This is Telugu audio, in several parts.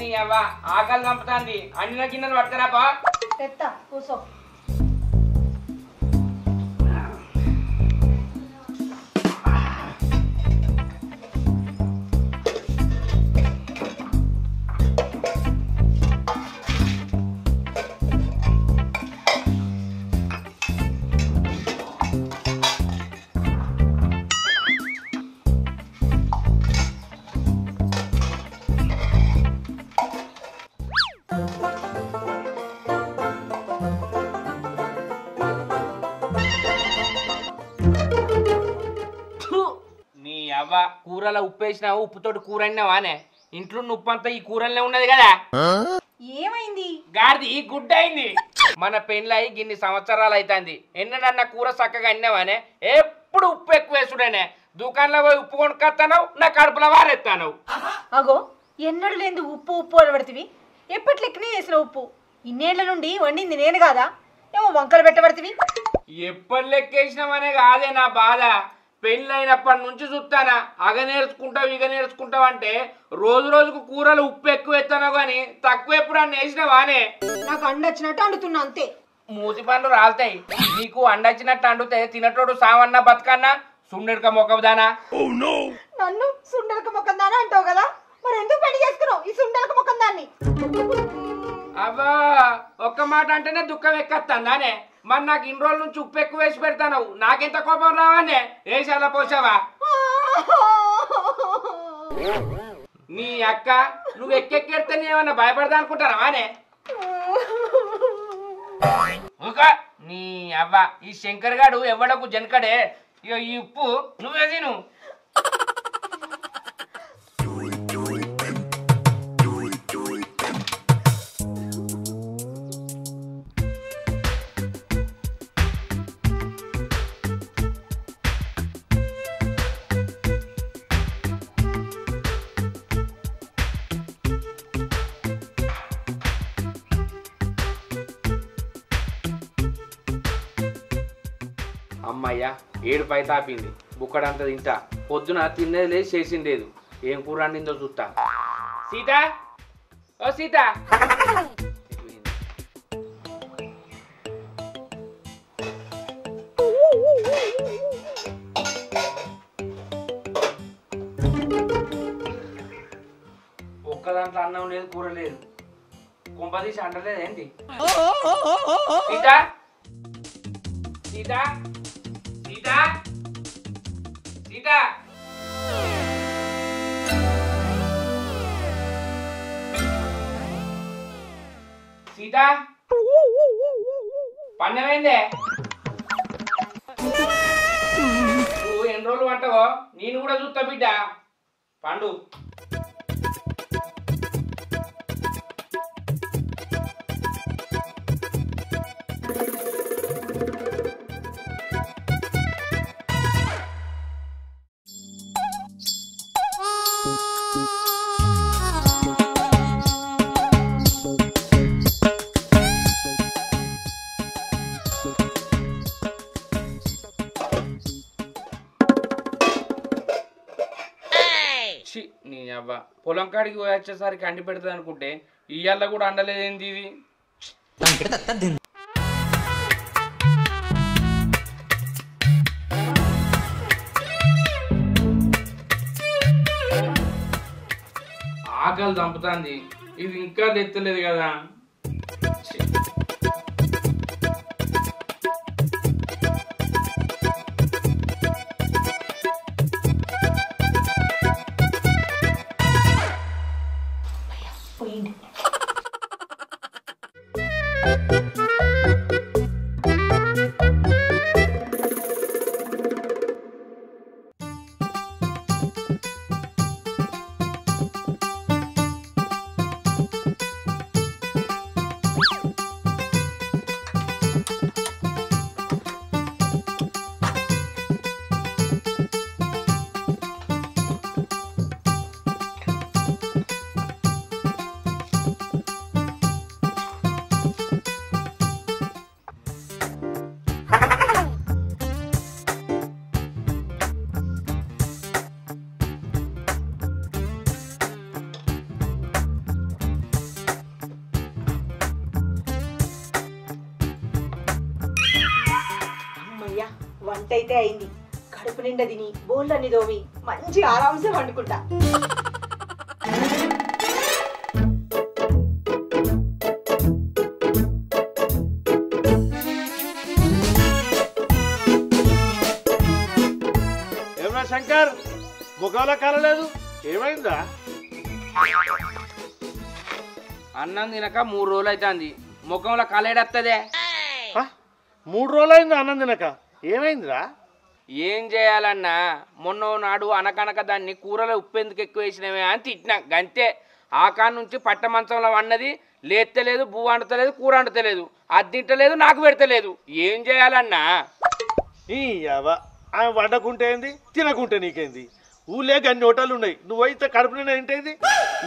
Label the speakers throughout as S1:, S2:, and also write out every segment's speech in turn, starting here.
S1: నీ అవ్వ ఆకలి చంపుతాంది. అన్న గిన్నెలు పట్టుకురాపా.
S2: తెత్తా కూసో.
S1: కూరలో ఉప్పేసినావు, ఉప్పుతోటి కూర అన్నావానే. ఇంట్లో ఉప్పు అంతా ఈ కూరలనే ఉన్నది కదా.
S2: ఏమైంది?
S1: గాడిది గుడ్డ అయింది. మన పెళ్ళయి గిన్ని సంవత్సరాలు అవుతుంది. ఎన్నడన్నా కూర చక్కగా అన్నావానే. ఎప్పుడు ఉప్పు ఎక్కువ వేసుడనే. దుకాణంలో పోయి ఉప్పు కొనుక్కొస్తాను, నా కడుపులో వారెత్తాను.
S2: అగో ఎన్నడు లేని ఉప్పు ఉప్పు అని పడుతుంది. ఎప్పటి లెక్కనే చేసిన ఉప్పు. ఇన్నేళ్ల నుండి వండింది నేను కాదా? ఏమో వంకలు పెట్టబడుతుంది.
S1: ఎప్పటి లెక్కేసినామనే కాదే నా బాధ. పెళ్ళైనప్పటి నుంచి చూస్తానా. అగ నేర్చుకుంటావు ఇక నేర్చుకుంటావు అంటే రోజు రోజుకు కూరలు ఉప్పు ఎక్కువ ఎత్తాను కానీ తక్కువ ఎప్పుడు అన్న వేసినావానే.
S2: నాకు అండొచ్చినట్టు అండుతున్నా అంతే.
S1: మూతి పండ్లు రాలుతాయి. నీకు అండొచ్చినట్టు అండుతే తినటోడు సావన్నా బతుకన్నా సుండెడక మొక్కదానా.
S2: నన్ను సుండలక మొక్కం దానా అంటావు కదా, మరి ఎందుకు పెళ్లి చేసుకున్నావు ఈ సుండలక మొక్కం దాన్ని?
S1: అవ్వా ఒక్క మాట అంటేనే దుఃఖం ఎక్కత్తానే. మరి నాకు ఇన్ని రోజుల నుంచి ఉప్పు ఎక్కువ వేసి పెడతాను. నాకెంత కోపం రావానే. వేసాలా పోసావా? నీ అక్క నువ్వు ఎక్కెక్కెడితే ఏమన్నా భయపడదా అనుకుంటారా వానే? నీ అవ్వ ఈ శంకర్ గాడు ఎవడకు జనకడే. ఇక ఈ ఉప్పు నువ్వే తిను. అమ్మయ్యా 7 పై తాపింది. బుక్కడంతా తింటా. పొద్దున తినేది లేదు చేసింది లేదు. ఏం కూర వండిందో చూస్తా. సీత ఓ సీత, ఒక్కదాంట్లో అన్నం లేదు కూర లేదు. కుంపదీసి అంటలేదు ఏంటి? సీత సీత సీత సీత సీత పన్నమైందే. నువ్వు ఎన్ని రోజులు పట్టవో నేను కూడా చూస్తా బిడ్డ. పండు నీ అవ్వ పొలం కాడికి వచ్చేసరికి అండి పెడుతుంది అనుకుంటే ఇయ్యాల కూడా అండలేదేంది ఇది. ఆకలి చంపుతుంది. ఇది ఇంకా తెత్తలేదు కదా.
S2: వంట అయితే అయింది. కడుపు నిండా తిని బోళ్ళన్ని దోమి మంచి ఆరాంసే వండుకుంటా.
S3: ఏమన్నా శంకర్ ముఖంలో కలలేదు, ఏమైందా?
S1: అన్నం తినక 3 రోజులు అవుతుంది, ముఖంలో కలేడత్తదే.
S3: 3 రోజులు అయింది అన్నం తినక, ఏమైందిరా?
S1: ఏం చేయాలన్నా మొన్న నాడు అనకనక దాన్ని కూరలో ఉప్పు ఎందుకు ఎక్కువ వేసినవే అని తిట్టినా గంతే. ఆ కాడ నుంచి పట్ట మంచంలో వన్నది లేత్తలేదు, బువ్వ వండుతలేదు, కూర వండుతలేదు, అది తింటలేదు, నాకు పెడతలేదు. ఏం చేయాలన్నా?
S3: ఆమె వండకుంటే ఏంది, తినకుంటే నీకేంది? ఊళ్ళే అన్ని హోటళ్ళు ఉన్నాయి, నువ్వైతే కడుపు నిండా ఏంటేది?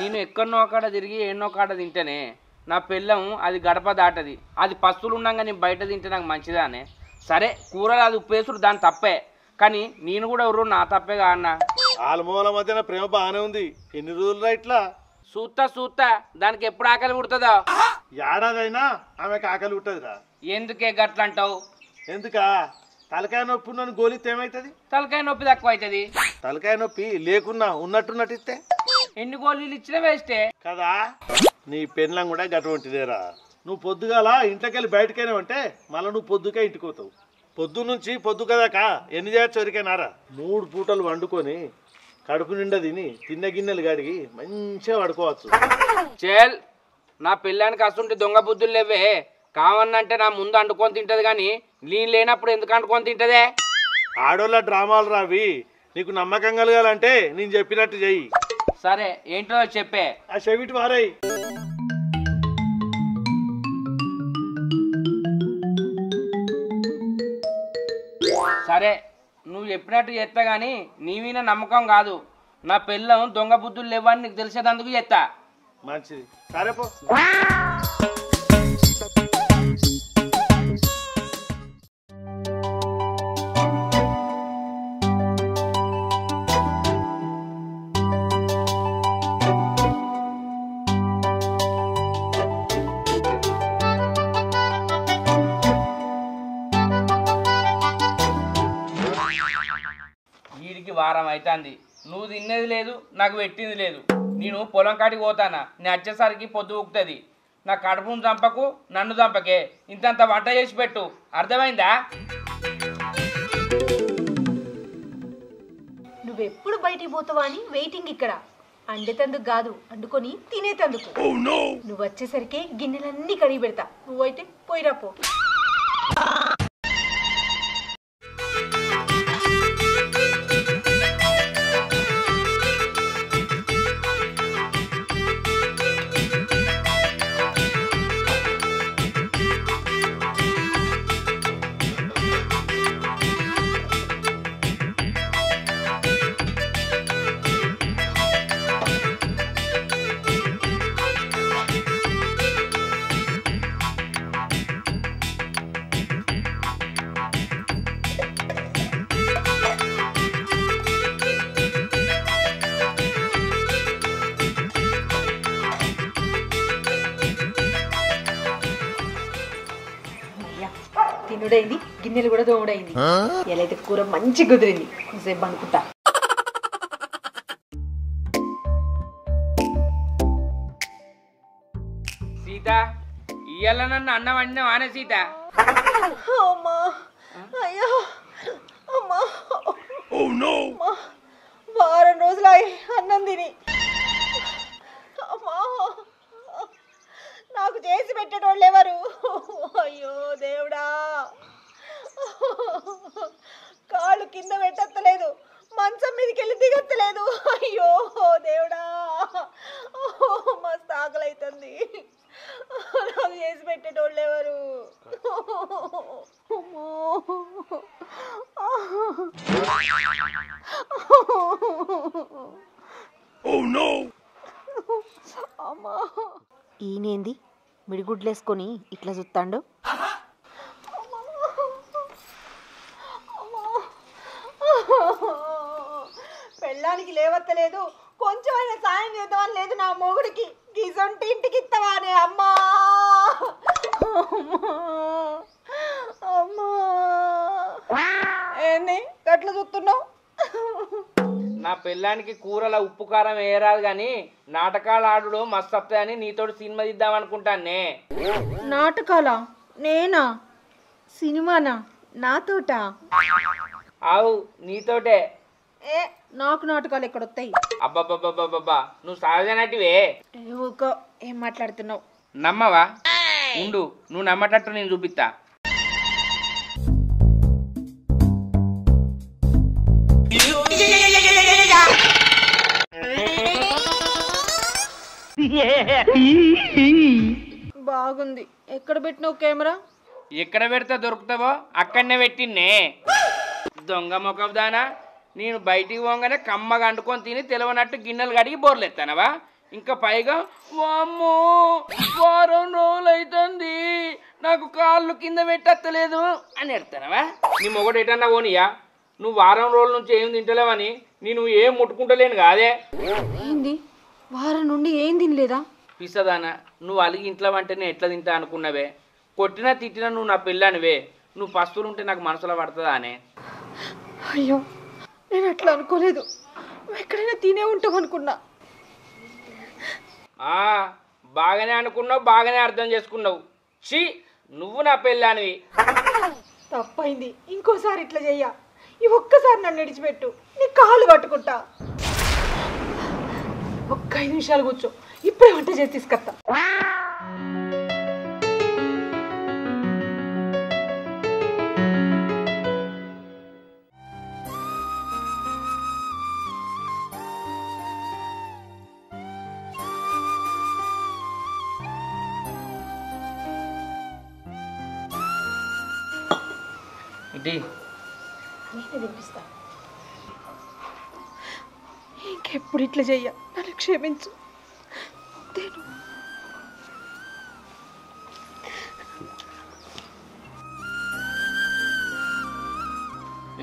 S1: నేను ఎక్కడనో కాడ తిరిగి ఎన్నో కాడ తింటేనే నా పిల్లం అది గడప దాటది. అది పస్తులు ఉన్నాగా నేను బయట తింటే నాకు మంచిదానే. సరే కూరలు అది ఉప్పేసుడు దాని తప్పే, కానీ నేను కూడా ఎవరు నా తప్పేగా అన్న.
S3: ఆలమూల మధ్యన ప్రేమ బాగానే ఉంది, ఎన్ని రోజులు ఇట్లా?
S1: చూస్తా దానికి ఎప్పుడు ఆకలి పుడుతుందో.
S3: ఏడాదైనా ఆమెకు ఆకలి ఉంటుందిరా.
S1: ఎందుకే గట్లంటావు?
S3: ఎందుకా? తలకాయ నొప్పి నన్ను గోలిస్తే ఏమవుతుంది?
S1: తలకాయ నొప్పి తక్కువ అవుతుంది.
S3: తలకాయ నొప్పి లేకున్నా ఉన్నట్టున్నట్టు ఇస్తే
S1: ఎన్ని గోళీలు ఇచ్చినా వేస్టే
S3: కదా. నీ పెళ్ళం కూడా గటువంటిదేరా. నువ్వు పొద్దుగాల ఇంట్లోకెళ్ళి బయటకైనా అంటే మళ్ళీ నువ్వు పొద్దుకే ఇంటికి పోతావు. పొద్దు నుంచి పొద్దు కదాకా ఎన్ని చేయొచ్చు వరకేనారా? 3 పూటలు వండుకొని కడుపు నిండా తిన్న గిన్నెలు కడిగి మంచిగా పడుకోవచ్చు.
S1: చేల్ నా పిల్లానికి అసంటి దొంగ బుద్ధులు లేవే. కావన్నంటే నా ముందు అండుకొని తింటది, కానీ నేను లేనప్పుడు ఎందుకు అండుకొని తింటదే?
S3: ఆడోళ్ళ డ్రామాలు రావి. నీకు నమ్మకం కలగాలంటే నేను చెప్పినట్టు చెయ్యి.
S1: సరే ఏంటో చెప్పే.
S3: ఆ చెవిటి మారాయి.
S1: సరే నువ్వు చెప్పినట్టు చేస్తా, కానీ నీవీన నమ్మకం కాదు. నా పిల్లం దొంగ బుద్ధులు లేవని నీకు తెలిసేదందుకు చేస్తా.
S3: మంచిది, సరే పో.
S1: వీడికి వారం అవుతుంది, నువ్వు తినేది లేదు, నాకు పెట్టింది లేదు. నేను పొలం కాడికి పోతానా, నేను వచ్చేసరికి పొద్దు ఊగుతుంది. నా కడుపును చంపకు, నన్ను చంపకే. ఇంతంత వంట చేసి పెట్టు, అర్థమైందా?
S2: నువ్వెప్పుడు బయటికి పోతావా అని వెయిటింగ్ ఇక్కడ. అండేతందుకు కాదు, అండుకొని తినేతందుకు. నువ్వు వచ్చేసరికి గిన్నెలన్నీ కడిగి పెడతా. నువ్వైతే పోయిరా పో. తినుడైంది, గిన్నెలు కూడా దోముడైంది. ఎలా అయితే కూర మంచి కుదిరింది, కొంచెంసేపు అనుకుంటా.
S1: సీత ఇయ్యాల నన్ను అన్నం వండినావు ఆనే సీత?
S2: అమ్మా, అయ్యో అమ్మా, వారం రోజులు అన్నం తిని. అమ్మా, నాకు చేసి పెట్టేటోళ్ళు ఎవరు? అయ్యో దేవుడా, కాళ్ళు కింద పెట్టలేదు, మంచం మీదకి వెళ్ళి దిగత్తలేదు. అయ్యో దేవుడా, మస్తు ఆకలి అవుతుంది. నాకు చేసి పెట్టేటోళ్ళు ఎవరు? అమ్మా, ఈయనేంది మిడిగుడ్లేసుకొని ఇట్లా చూస్తాడు? పెళ్ళానికి లేవత్తలేదు, కొంచెం అయినా సాయం చేద్దామని లేదు నా మొగుడికి. గిజంటి ఇంటికి ఇస్తావానే అమ్మా. అమ్మా
S1: పెళ్ళానికి కూరల ఉప్పు కారం వేయరాదు కానీ నాటకాలు ఆడు మస్తు వస్తాయని నీతోటి సినిమా తీద్దాం అనుకుంటానే.
S2: నాటకాలా? నేనా? సినిమానా? నాతోట?
S1: ఆవు నీతోటే.
S2: ఏ నాకు నాటకాలు ఎక్కడొస్తాయి?
S1: అబ్బబ్బబ్బబ్బబ్బా నువ్వు సహజ నటివే.
S2: ఊకో, ఏం మాట్లాడుతున్నావు?
S1: నమ్మవా? ఉండు, నువ్వు నమ్మటట్టు నేను చూపిస్తా.
S2: బాగుంది. ఎక్కడ పెట్టినావు కెమెరా?
S1: ఎక్కడ పెడితే దొరుకుతావో అక్కడనే పెట్టిన్నే. దొంగ మొక్కదానా, నేను బయటికి పోగానే కమ్మగా అండుకొని తిని తెలవనట్టు గిన్నెలు కడిగి బోర్లు ఎత్తానవా? ఇంకా పైగా వామ్మో వారం రోజులు అవుతుంది నాకు కాళ్ళు కింద పెట్టలేదు అని ఎడతానవా? నీ మొగడు ఎటన్నా పోనీయా? నువ్వు వారం రోజుల నుంచి ఏం తింటలేవని నేను ఏం ముట్టుకుంటలేను కాదే.
S2: ఏంది వారం నుండి ఏం తినలేదా?
S1: పిసదానా, నువ్వు అలిగి ఇంట్లో వంటనే ఎట్లా తింటా అనుకున్నావే? కొట్టినా తిట్టినా నువ్వు నా పిల్లనివే. నువ్వు పస్తులు ఉంటే నాకు మనసులో పడుతుందా అనే?
S2: అయ్యో, నేను అట్లా అనుకోలేదు. నువ్వు ఎక్కడైనా తినే ఉంటావు అనుకున్నా.
S1: బాగానే అనుకున్నావు, బాగానే అర్థం చేసుకున్నావు. ఛీ, నువ్వు నా పిల్లానివి.
S2: తప్పైంది, ఇంకోసారి ఇట్లా చెయ్య. ఈ ఒక్కసారి నన్ను విడిచిపెట్టు, నీ కాళ్ళు పట్టుకుంటా. ఒక్క 5 నిమిషాలు కూర్చో, ఇప్పుడే వంట చేసి తీసుకొస్తా.
S1: ఇటీ
S2: నేనే తినిపిస్తా. ఇంకెప్పుడు ఇట్లా చెయ్య, నన్ను క్షమించు. తిను.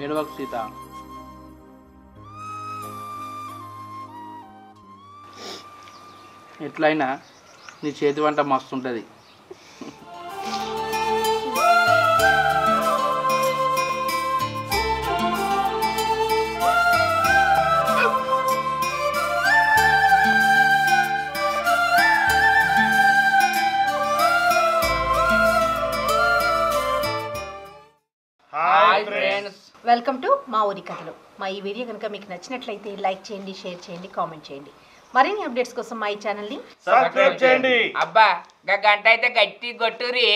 S1: ఏడవకు సీత. ఎట్లయినా నీ చేతి వంట మస్తుంటుంది.
S2: వెల్కమ్ టు మా ఊరి కథలు. మా ఈ వీడియో కనుక మీకు నచ్చినట్లయితే లైక్ చేయండి, షేర్ చేయండి, కామెంట్ చేయండి. మరిన్ని అప్డేట్స్ కోసం మా ఈ ఛానల్ని
S3: సబ్స్క్రైబ్ చేయండి.
S1: అబ్బా గంట అయితే గట్టి కొట్టురి.